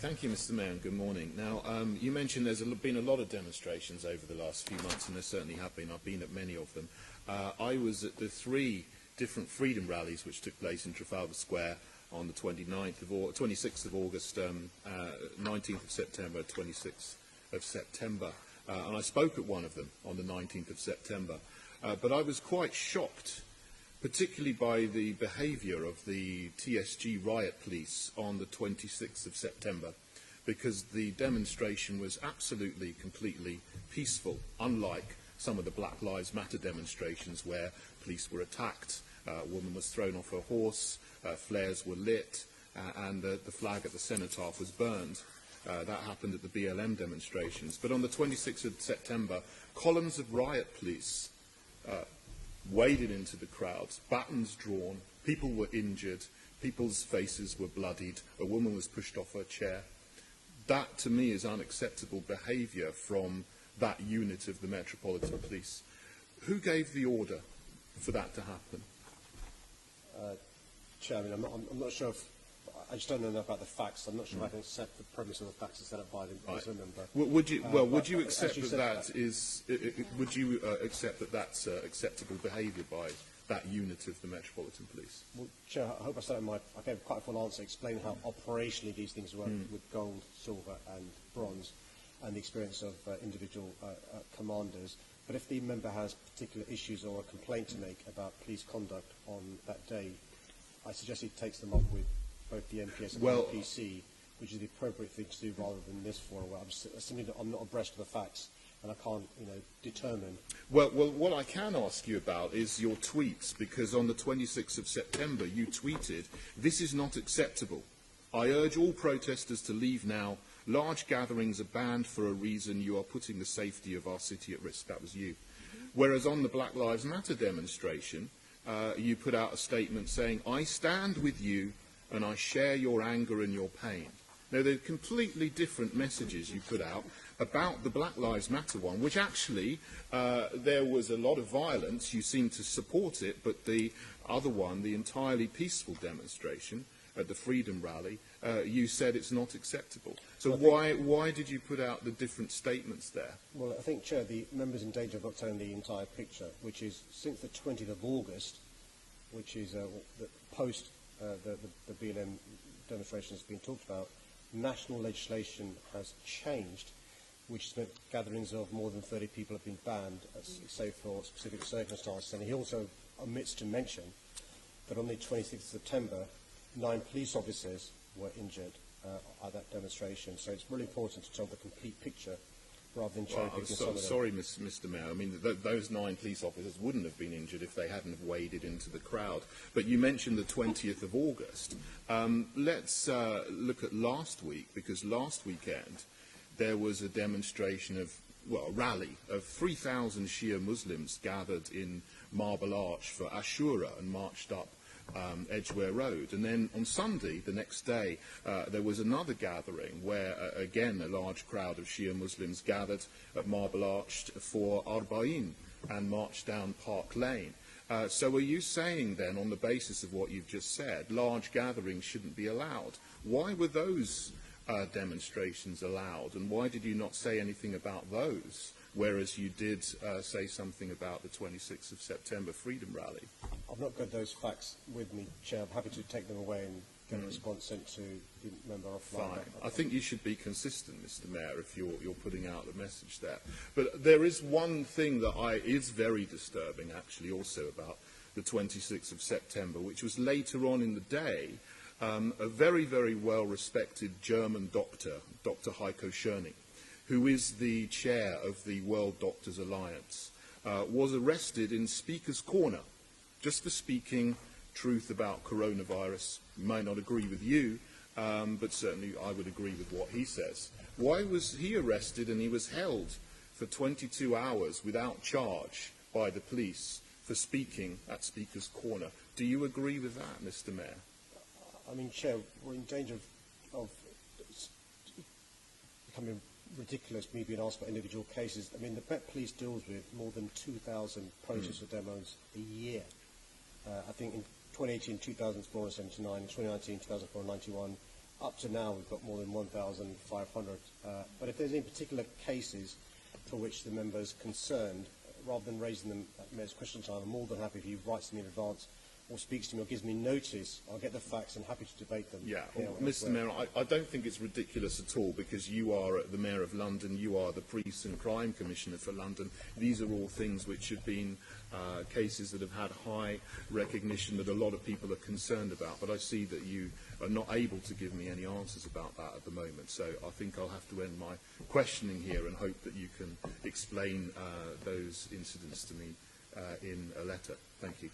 Thank you, Mr. Mayor, and good morning. Now, you mentioned there's been a lot of demonstrations over the last few months, and there certainly have been. I've been at many of them. I was at the 3 different freedom rallies which took place in Trafalgar Square on the 26th of August, 19th of September, 26th of September. And I spoke at one of them on the 19th of September. But I was quite shocked, particularly by the behaviour of the TSG riot police on the 26th of September, because the demonstration was absolutely, completely peaceful, unlike some of the Black Lives Matter demonstrations where police were attacked, a woman was thrown off her horse, flares were lit, and the flag at the cenotaph was burned. That happened at the BLM demonstrations. But on the 26th of September, columns of riot police waded into the crowds, batons drawn, people were injured, people's faces were bloodied, a woman was pushed off her chair. That, to me, is unacceptable behaviour from that unit of the Metropolitan Police. Who gave the order for that to happen? Chairman, I'm not sure if I just don't know enough about the facts. I'm not sure if I can accept the premise of the facts as set up by the member. Would you accept would you accept that that's acceptable behaviour by that unit of the Metropolitan Police? Well, Chair, I hope I gave quite a full answer, explain how operationally these things work with gold, silver and bronze, and the experience of individual commanders. But if the member has particular issues or a complaint to make about police conduct on that day, I suggest he takes them up with both the MPS and the PC, which is the appropriate thing to do rather than this forum. I'm not abreast of the facts, and I can't, determine. Well, what I can ask you about is your tweets, because on the 26th of September you tweeted, "This is not acceptable. I urge all protesters to leave now. Large gatherings are banned for a reason. You are putting the safety of our city at risk." That was you. Whereas on the Black Lives Matter demonstration, you put out a statement saying, "I stand with you and I share your anger and your pain." Now, they're completely different messages you put out about the Black Lives Matter one, which actually, there was a lot of violence. You seemed to support it, but the other one, the entirely peaceful demonstration at the Freedom Rally, you said it's not acceptable. So why did you put out the different statements there? Well, I think, Chair, the member's in danger of not telling the entire picture, which is since the 20th of August, which is the post the BLM demonstration has been talked about, national legislation has changed, which has meant gatherings of more than 30 people have been banned, save for specific circumstances. And he also omits to mention that on the 26th of September, 9 police officers were injured at that demonstration. So it's really important to tell the complete picture rather than cherry-picking some of them. Sorry, Mr. Mayor. I mean, those 9 police officers wouldn't have been injured if they hadn't have waded into the crowd. But you mentioned the 20th of August. Let's look at last week, because last weekend there was a demonstration of, a rally of 3,000 Shia Muslims gathered in Marble Arch for Ashura and marched up Edgware Road. And then on Sunday, the next day, there was another gathering where, again, a large crowd of Shia Muslims gathered at Marble Arch for Arba'in and marched down Park Lane. So are you saying then, on the basis of what you've just said, large gatherings shouldn't be allowed? Why were those demonstrations allowed, and why did you not say anything about those, whereas you did say something about the 26th of September Freedom Rally? I've not got those facts with me, Chair. I'm happy to take them away and get a response sent to the member offline. Fine. I think you should be consistent, Mr. Mayor, if you're putting out a message there. But there is one thing that is very disturbing, actually, also about the 26th of September, which was later on in the day. A very, very well-respected German doctor, Dr. Heiko Schöning, who is the chair of the World Doctors Alliance, was arrested in Speaker's Corner just for speaking truth about coronavirus. You might not agree with you, but certainly I would agree with what he says. Why was he arrested and he was held for 22 hours without charge by the police for speaking at Speaker's Corner? Do you agree with that, Mr. Mayor? I mean, Chair, we're in danger of becoming ridiculous, me being asked about individual cases. I mean, the Met Police deals with more than 2,000 protests or demos a year. I think in 2018, 2,479, in 2019, 2,491, Up to now, we've got more than 1,500. But if there's any particular cases for which the member is concerned, rather than raising them at Mayor's question time, I'm more than happy if he writes to me in advance or speaks to me or gives me notice. I'll get the facts and happy to debate them. Yeah, well, Mr Mayor, I don't think it's ridiculous at all, because you are the Mayor of London, you are the Police and Crime Commissioner for London. These are all things which have been cases that have had high recognition that a lot of people are concerned about, but I see that you are not able to give me any answers about that at the moment, so I think I'll have to end my questioning here and hope that you can explain those incidents to me in a letter. Thank you.